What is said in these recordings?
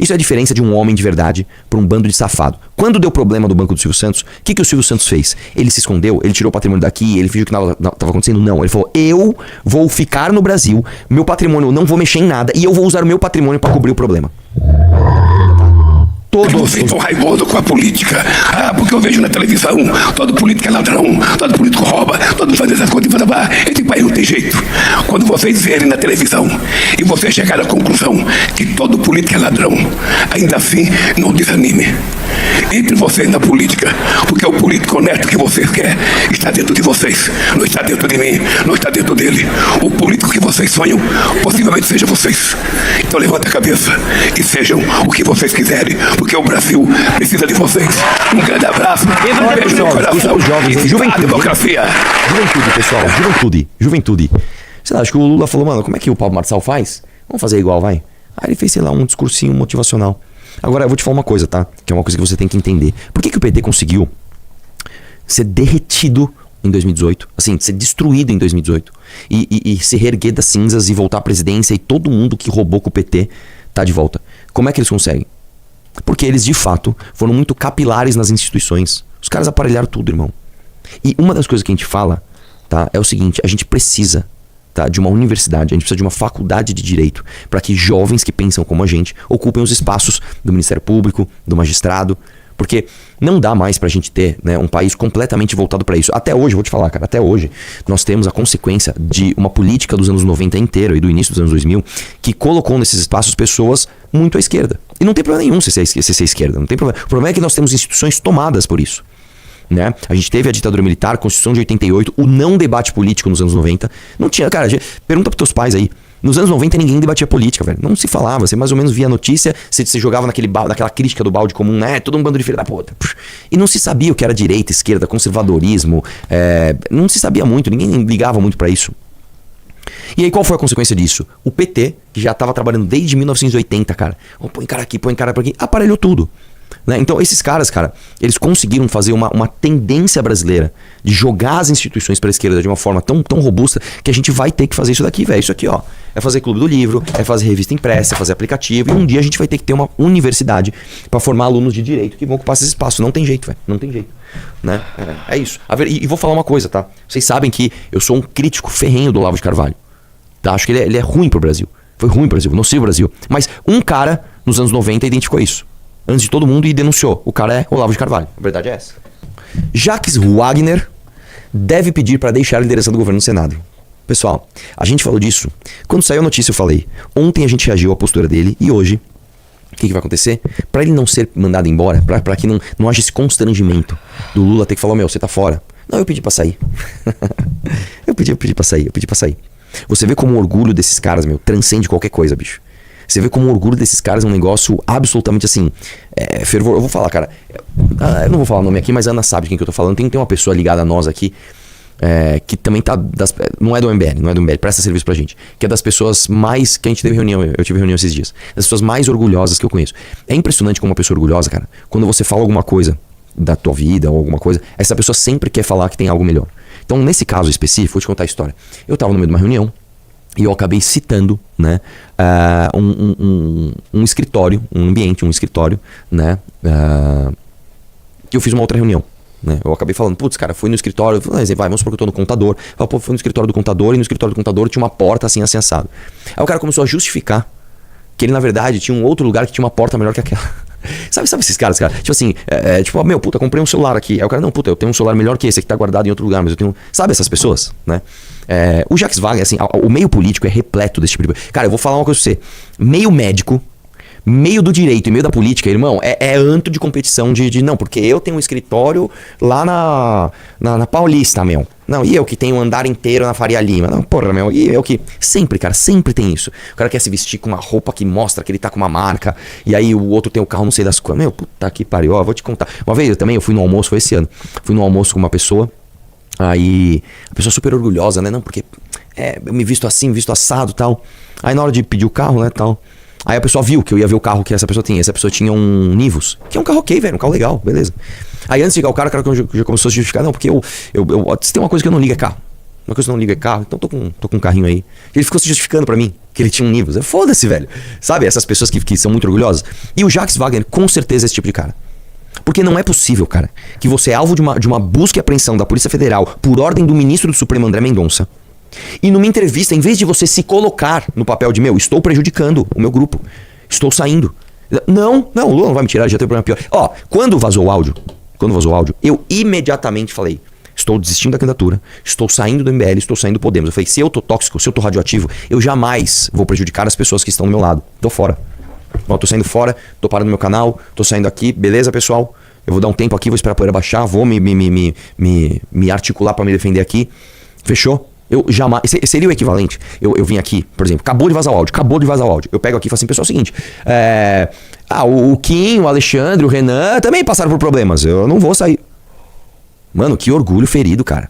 Isso é a diferença de um homem de verdade para um bando de safado. Quando deu problema do banco do Silvio Santos, o que o Silvio Santos fez? Ele se escondeu, ele tirou o patrimônio daqui, ele fingiu que nada estava acontecendo? Não, ele falou, eu vou ficar no Brasil, meu patrimônio, eu não vou mexer em nada e eu vou usar o meu patrimônio para cobrir o problema. Todos vocês estão raivosos com a política. Porque eu vejo na televisão, todo político é ladrão, todo político rouba, todo faz essas coisas. Esse país não tem jeito. Quando vocês verem na televisão e vocês chegarem à conclusão que todo político é ladrão, ainda assim, não desanime. Entre vocês na política, porque o político honesto que vocês querem está dentro de vocês, não está dentro de mim, não está dentro dele. O político que vocês sonham, possivelmente seja vocês. Então levanta a cabeça e sejam o que vocês quiserem, porque o Brasil precisa de vocês. Um grande abraço. Um beijo no coração. Juventude, democracia. Juventude, pessoal. Juventude. Sei lá, acho que o Lula falou, mano, como é que o Pablo Marçal faz? Vamos fazer igual, vai. Aí ele fez, sei lá, um discursinho motivacional. Agora, eu vou te falar uma coisa, tá? Que é uma coisa que você tem que entender. Por que o PT conseguiu ser derretido em 2018? Assim, ser destruído em 2018. E se reerguer das cinzas e voltar à presidência e todo mundo que roubou com o PT tá de volta. Como é que eles conseguem? Porque eles, de fato, foram muito capilares nas instituições. Os caras aparelharam tudo, irmão. E uma das coisas que a gente fala, tá, é o seguinte, a gente precisa, tá, de uma universidade, a gente precisa de uma faculdade de direito para que jovens que pensam como a gente ocupem os espaços do Ministério Público, do magistrado, porque não dá mais pra gente ter, né, um país completamente voltado para isso. Até hoje, vou te falar, cara, até hoje nós temos a consequência de uma política dos anos 90 inteiro e do início dos anos 2000 que colocou nesses espaços pessoas muito à esquerda. E não tem problema nenhum se ser esquerda, não tem problema. O problema é que nós temos instituições tomadas por isso. Né? A gente teve a ditadura militar, a Constituição de 88, o não debate político nos anos 90. Não tinha, cara, pergunta pros teus pais aí. Nos anos 90 ninguém debatia política, velho. Não se falava, você mais ou menos via a notícia, você jogava naquela crítica do balde comum, né? Todo um bando de filho da puta. E não se sabia o que era direita, esquerda, conservadorismo. Não se sabia muito, ninguém ligava muito pra isso. E aí qual foi a consequência disso? O PT, que já tava trabalhando desde 1980, cara. Põe cara aqui, põe cara por aqui, aparelhou tudo. Né? Então esses caras, cara, eles conseguiram fazer uma tendência brasileira de jogar as instituições para a esquerda de uma forma tão robusta que a gente vai ter que fazer isso daqui, velho. Isso aqui, ó, é fazer clube do livro, é fazer revista impressa, é fazer aplicativo, e um dia a gente vai ter que ter uma universidade para formar alunos de direito que vão ocupar esse espaço. Não tem jeito, velho, não tem jeito, né? É isso. E vou falar uma coisa, tá? Vocês sabem que eu sou um crítico ferrenho do Olavo de Carvalho, tá? Acho que ele é ruim pro Brasil, foi ruim pro Brasil, nocivo pro Brasil, mas um cara nos anos 90 identificou isso antes de todo mundo e denunciou. O cara é Olavo de Carvalho. A verdade é essa. Jacques Wagner deve pedir para deixar a liderança do governo no Senado. Pessoal, a gente falou disso. Quando saiu a notícia eu falei. Ontem a gente reagiu à postura dele e hoje, o que vai acontecer? Para ele não ser mandado embora, para que não haja esse constrangimento do Lula ter que falar, meu, você tá fora. Não, eu pedi para sair. eu pedi para sair. Você vê como o orgulho desses caras, meu, transcende qualquer coisa, bicho. Você vê como o orgulho desses caras é um negócio absolutamente assim, fervor. Eu vou falar, cara, eu não vou falar o nome aqui, mas a Ana sabe de quem que eu tô falando. Tem uma pessoa ligada a nós aqui, que também tá, não é do MBL, presta serviço pra gente. Que é das pessoas mais, que a gente teve reunião, eu tive reunião esses dias. Das pessoas mais orgulhosas que eu conheço. É impressionante como uma pessoa orgulhosa, cara, quando você fala alguma coisa da tua vida ou alguma coisa, essa pessoa sempre quer falar que tem algo melhor. Então, nesse caso específico, vou te contar a história. Eu tava no meio de uma reunião, e eu acabei citando, né, um escritório, um escritório, né, que eu fiz uma outra reunião, né. Eu acabei falando, putz, cara, fui no escritório, vamos supor que eu tô no contador. Fui no escritório do contador, e no escritório do contador tinha uma porta assim, assim, assado. Aí o cara começou a justificar que ele, na verdade, tinha um outro lugar que tinha uma porta melhor que aquela. Sabe esses caras, cara? Tipo assim, tipo, meu, puta, comprei um celular aqui. Aí o cara, não, puta, eu tenho um celular melhor que esse aqui, tá guardado em outro lugar, mas eu tenho. Sabe essas pessoas, né? O Jacques Wagner, assim, o meio político é repleto desse tipo de coisa. Cara, eu vou falar uma coisa pra você. Meio médico, meio do direito e meio da política, irmão, é antro de competição não, porque eu tenho um escritório lá na Paulista, meu. Não, e eu que tenho um andar inteiro na Faria Lima. Não, porra, meu, e eu que... Sempre, cara, sempre tem isso. O cara quer se vestir com uma roupa que mostra que ele tá com uma marca, e aí o outro tem o carro não sei das coisas. Meu, puta que pariu, ó, vou te contar. Uma vez eu fui no almoço, foi esse ano, fui no almoço com uma pessoa, aí a pessoa super orgulhosa, né, não, porque eu me visto assim, visto assado e tal. Aí na hora de pedir o carro, né, tal, aí a pessoa viu que eu ia ver o carro que essa pessoa tinha. Essa pessoa tinha um Nivus, que é um carro ok, velho, um carro legal, beleza. Aí antes de chegar o cara já começou a justificar, não, porque eu se tem uma coisa que eu não ligo é carro. Uma coisa que eu não ligo é carro, então tô com um carrinho aí. Ele ficou se justificando pra mim, que ele tinha um nível. Foda-se, velho. Sabe, essas pessoas que são muito orgulhosas. E o Jacques Wagner, com certeza, é esse tipo de cara. Porque não é possível, cara, que você é alvo de uma busca e apreensão da Polícia Federal por ordem do ministro do Supremo, André Mendonça. E numa entrevista, em vez de você se colocar no papel de, estou prejudicando o meu grupo, estou saindo. Não, o Lula não vai me tirar, já tem problema pior. Ó, quando vazou o áudio, eu imediatamente falei, estou desistindo da candidatura, estou saindo do MBL, estou saindo do Podemos. Eu falei, se eu tô tóxico, se eu tô radioativo, eu jamais vou prejudicar as pessoas que estão do meu lado. Tô fora. Ó, tô saindo fora, tô parando meu canal, tô saindo aqui, beleza, pessoal? Eu vou dar um tempo aqui, vou esperar a poeira baixar, vou me articular pra me defender aqui. Fechou? Eu jamais... Seria o equivalente. Eu vim aqui, por exemplo, acabou de vazar o áudio. Eu pego aqui e falo assim, pessoal, é o seguinte. O Kim, o Alexandre, o Renan também passaram por problemas. Eu não vou sair. Mano, que orgulho ferido, cara.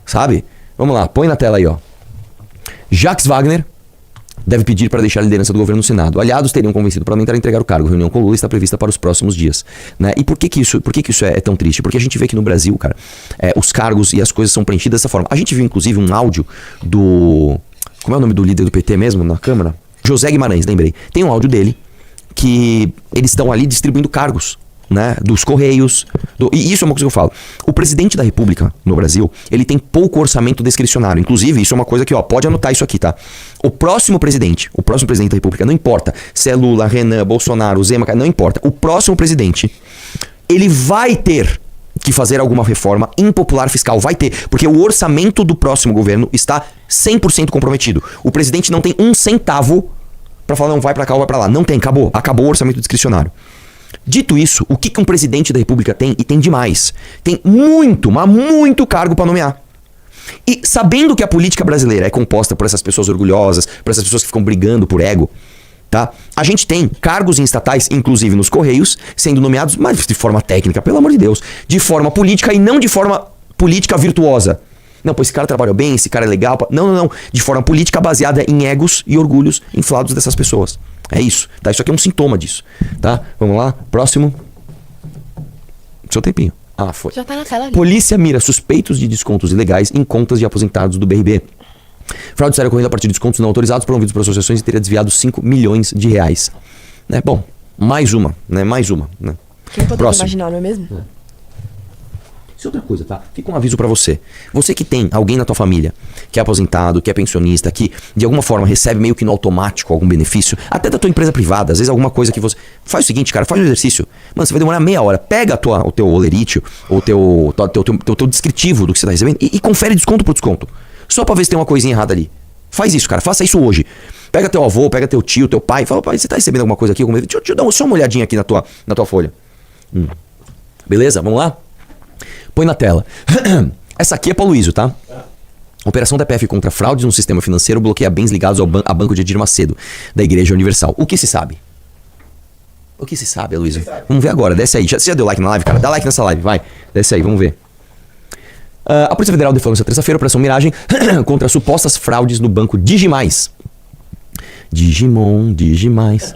Sabe? Vamos lá, põe na tela aí, ó. Jacques Wagner deve pedir para deixar a liderança do governo no Senado. Aliados teriam convencido o parlamentar a entregar o cargo. A reunião com Lula está prevista para os próximos dias. Né? E por que isso é tão triste? Porque a gente vê que no Brasil, cara, os cargos e as coisas são preenchidas dessa forma. A gente viu, inclusive, um áudio do... Como é o nome do líder do PT mesmo na Câmara? José Guimarães, lembrei. Tem um áudio dele que eles estão ali distribuindo cargos, né, dos Correios. E isso é uma coisa que eu falo. O presidente da República no Brasil, ele tem pouco orçamento discricionário. Inclusive, isso é uma coisa que, pode anotar isso aqui, tá? O próximo presidente da República, não importa se é Lula, Renan, Bolsonaro, Zema, não importa. O próximo presidente, ele vai ter que fazer alguma reforma impopular fiscal. Vai ter, porque o orçamento do próximo governo está 100% comprometido. O presidente não tem um centavo pra falar, não, vai pra cá ou vai pra lá. Não tem, acabou o orçamento discricionário. Dito isso, o que um presidente da República tem, e tem demais, tem muito, mas muito cargo para nomear. E sabendo que a política brasileira é composta por essas pessoas orgulhosas, por essas pessoas que ficam brigando por ego, tá? A gente tem cargos em estatais, inclusive nos Correios, sendo nomeados, mas de forma técnica, pelo amor de Deus, de forma política e não de forma política virtuosa. Não, esse cara trabalha bem, esse cara é legal. Não. De forma política baseada em egos e orgulhos inflados dessas pessoas. É isso, tá? Isso aqui é um sintoma disso, tá? Vamos lá, próximo. Seu tempinho. Foi. Já tá na tela ali. Polícia mira suspeitos de descontos ilegais em contas de aposentados do BRB. Fraude séria ocorrida a partir de descontos não autorizados promovidos por associações e teria desviado 5 milhões de reais. Né? Bom, mais uma. Né? Quem poderia imaginar, não é mesmo? Isso é outra coisa, tá? Fica um aviso pra você. Você que tem alguém na tua família que é aposentado, que é pensionista, que de alguma forma recebe meio que no automático algum benefício, até da tua empresa privada, às vezes alguma coisa que você... Faz o seguinte, cara, faz um exercício. Mano, você vai demorar meia hora. Pega o teu olerite, ou o teu descritivo do que você tá recebendo e confere desconto por desconto. Só pra ver se tem uma coisinha errada ali. Faz isso, cara. Faça isso hoje. Pega teu avô, pega teu tio, teu pai. Fala, pai, você tá recebendo alguma coisa aqui? Deixa eu dar só uma olhadinha aqui na tua folha. Beleza? Vamos lá? Põe na tela. Essa aqui é pra Luísio, tá? Operação da PF contra fraudes no sistema financeiro bloqueia bens ligados a banco de Edir Macedo, da Igreja Universal. O que se sabe? Luísio? Vamos ver agora. Desce aí. Você já deu like na live, cara? Dá like nessa live, vai. Desce aí, vamos ver. A Polícia Federal deflagrou essa terça-feira a Operação Miragem contra supostas fraudes no banco Digimais. Digimais.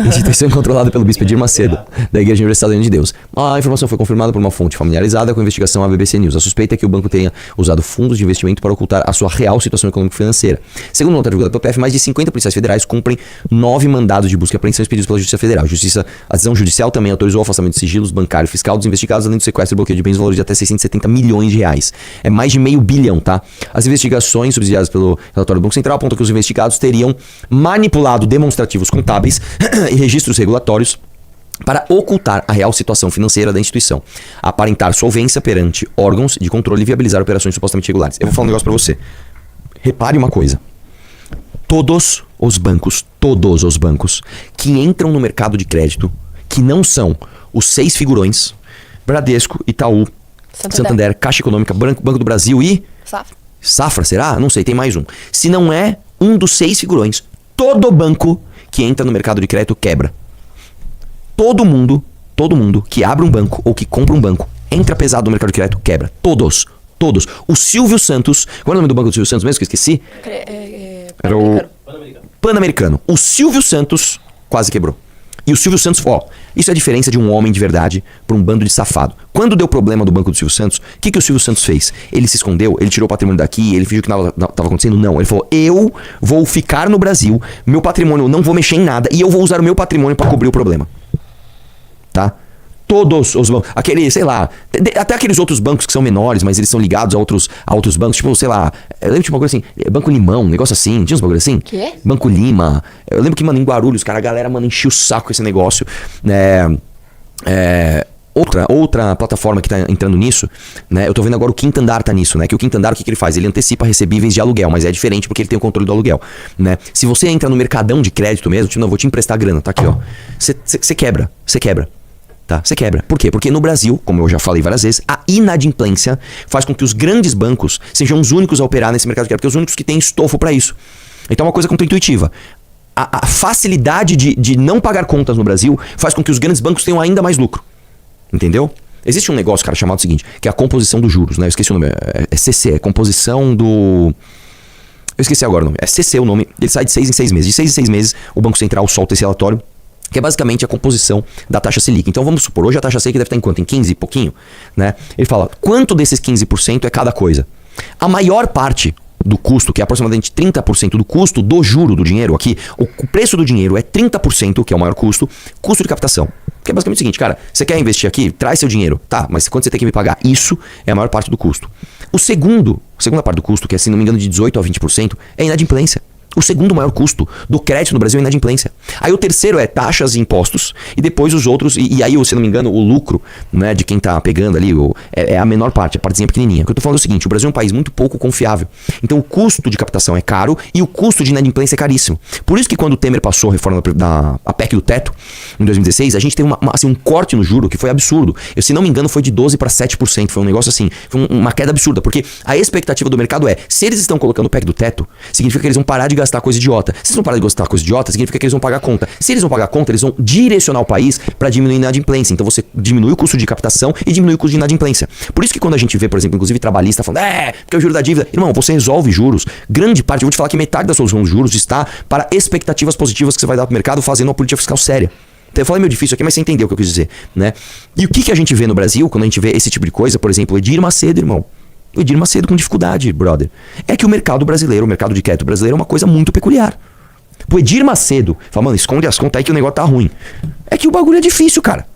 Instituição controlada pelo bispo Edir Macedo, da Igreja Universal de Deus. A informação foi confirmada por uma fonte familiarizada com a investigação à BBC News. A suspeita é que o banco tenha usado fundos de investimento para ocultar a sua real situação econômico-financeira. Segundo nota divulgada pelo PF, mais de 50 policiais federais cumprem 9 mandados de busca e apreensão expedidos pela Justiça Federal. A decisão judicial também autorizou o afastamento de sigilos bancário e fiscal dos investigados, além do sequestro e bloqueio de bens no valor de até 670 milhões de reais. É mais de $500 milhão, tá? As investigações subsidiadas pelo relatório do Banco Central apontam que os investigados teriam manipulado demonstrativos contábeis e registros regulatórios para ocultar a real situação financeira da instituição, aparentar solvência perante órgãos de controle e viabilizar operações supostamente regulares. Eu vou falar um negócio para você. Repare uma coisa. Todos os bancos que entram no mercado de crédito, que não são os 6 figurões, Bradesco, Itaú, Santander, Caixa Econômica, Banco do Brasil e... Safra, será? Não sei, tem mais um. Se não é um dos 6 figurões, todo banco que entra no mercado de crédito quebra. Todo mundo que abre um banco ou que compra um banco, entra pesado no mercado de crédito, quebra. Todos. O Silvio Santos... Qual é o nome do banco do Silvio Santos mesmo que eu esqueci? Era o Pan-Americano. O Silvio Santos quase quebrou. E o Silvio Santos, isso é a diferença de um homem de verdade para um bando de safado. Quando deu problema do banco do Silvio Santos, o que o Silvio Santos fez? Ele se escondeu, ele tirou o patrimônio daqui, ele fingiu que nada estava acontecendo? Não, ele falou, eu vou ficar no Brasil, meu patrimônio, eu não vou mexer em nada e eu vou usar o meu patrimônio para cobrir o problema. Tá? Todos os bancos, sei lá, até aqueles outros bancos que são menores, mas eles são ligados a outros bancos, tipo, sei lá, eu lembro de uma coisa assim, Banco Limão, um negócio assim, tinha uns bagulho assim? Quê? Banco Lima, eu lembro que, mano, em Guarulhos, cara, a galera, mano, enchia o saco com esse negócio, Outra plataforma que tá entrando nisso, né? Eu tô vendo agora o Quinto Andar tá nisso, né? Que o Quinto Andar, o que ele faz? Ele antecipa recebíveis de aluguel, mas é diferente porque ele tem o controle do aluguel, né? Se você entra no mercadão de crédito mesmo, tipo, não, vou te emprestar grana, tá aqui, ó. Você quebra. Tá? Você quebra. Por quê? Porque no Brasil, como eu já falei várias vezes, a inadimplência faz com que os grandes bancos sejam os únicos a operar nesse mercado de crédito, porque os únicos que têm estofo para isso. Então é uma coisa contraintuitiva. A facilidade de não pagar contas no Brasil faz com que os grandes bancos tenham ainda mais lucro. Entendeu? Existe um negócio, cara, chamado o seguinte, que é a composição dos juros, né? Eu esqueci o nome, é CC, é composição do... Eu esqueci agora o nome, é CC o nome, ele sai de 6 em 6 meses. De 6 em 6 meses, o Banco Central solta esse relatório, que é basicamente a composição da taxa Selic. Então vamos supor, hoje a taxa Selic deve estar em quanto? Em 15 e pouquinho, né? Ele fala, quanto desses 15% é cada coisa? A maior parte do custo, que é aproximadamente 30% do custo do juro do dinheiro aqui, o preço do dinheiro é 30%, que é o maior custo de captação. Que é basicamente o seguinte, cara, você quer investir aqui? Traz seu dinheiro. Tá, mas quanto você tem que me pagar? Isso é a maior parte do custo. A segunda parte do custo, que é, se não me engano, de 18% a 20%, é inadimplência. O segundo maior custo do crédito no Brasil é inadimplência. Aí o terceiro é taxas e impostos. E depois os outros, e aí, se não me engano, o lucro, né, de quem tá pegando ali, é a menor parte, a partezinha pequenininha. O que eu tô falando é o seguinte, o Brasil é um país muito pouco confiável. Então o custo de captação é caro e o custo de inadimplência é caríssimo. Por isso que quando o Temer passou a reforma a PEC do teto, em 2016, a gente teve um corte no juro que foi absurdo. Eu, se não me engano, foi de 12% para 7%. Foi um negócio assim, foi uma queda absurda. Porque a expectativa do mercado é, se eles estão colocando o PEC do teto, significa que eles vão parar de gastar coisa idiota. Se eles vão parar de gastar coisa idiota, significa que eles vão pagar conta. Se eles vão pagar conta, eles vão direcionar o país para diminuir a inadimplência. Então você diminui o custo de captação e diminui o custo de inadimplência. Por isso que quando a gente vê, por exemplo, inclusive trabalhista falando, porque é o juro da dívida. Irmão, você resolve juros. Grande parte, eu vou te falar que metade da solução dos juros está para expectativas positivas que você vai dar pro mercado fazendo uma política fiscal séria. Então eu falei meio difícil aqui, mas você entendeu o que eu quis dizer, né? E o que a gente vê no Brasil, quando a gente vê esse tipo de coisa, por exemplo, Edir Macedo, irmão. O Edir Macedo com dificuldade, brother. É que o mercado brasileiro, o mercado de crédito brasileiro é uma coisa muito peculiar. O Edir Macedo fala, mano, esconde as contas aí que o negócio tá ruim. É que o bagulho é difícil, cara.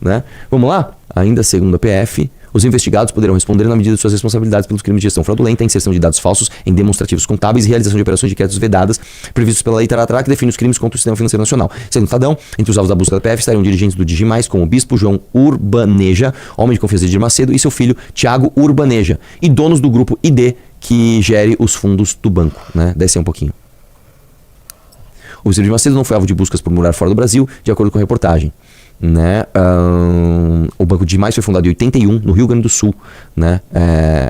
Né? Vamos lá? Ainda segundo a PF, os investigados poderão responder na medida de suas responsabilidades pelos crimes de gestão fraudulenta, inserção de dados falsos em demonstrativos contábeis e realização de operações de créditos vedadas previstos pela lei Taratara, que define os crimes contra o sistema financeiro nacional. Segundo o Estadão, entre os alvos da busca da PF estariam dirigentes do Digimais, como o bispo João Urbaneja, homem de confiança de Edir Macedo, e seu filho Tiago Urbaneja, e donos do grupo ID, que gere os fundos do banco. Né? Desce aí um pouquinho. O Edir Macedo não foi alvo de buscas por morar fora do Brasil, de acordo com a reportagem. Né? O Banco Digimais foi fundado em 81 no Rio Grande do Sul, né?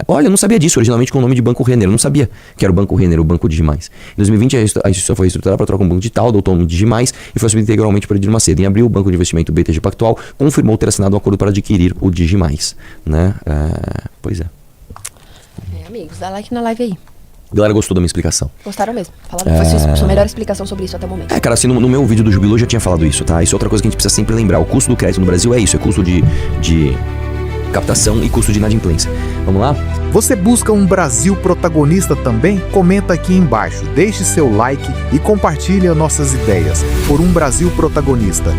Olha, eu não sabia disso, originalmente com o nome de Banco Renner, eu não sabia que era o Banco Renner, o Banco Digimais. Em 2020 a instituição foi reestruturada para trocar um banco digital, adotou o nome Digimais e foi assumido integralmente por Edir Macedo. Em abril, o Banco de Investimento BTG Pactual confirmou ter assinado um acordo para adquirir o Digimais, né? Pois é. Amigos, dá like na live aí. A galera gostou da minha explicação. Gostaram mesmo. Falaram que foi a sua melhor explicação sobre isso até o momento. Cara, assim, no meu vídeo do Jubileu eu já tinha falado isso, tá? Isso é outra coisa que a gente precisa sempre lembrar. O custo do crédito no Brasil é isso, é custo de captação e custo de inadimplência. Vamos lá? Você busca um Brasil protagonista também? Comenta aqui embaixo, deixe seu like e compartilhe as nossas ideias por um Brasil protagonista.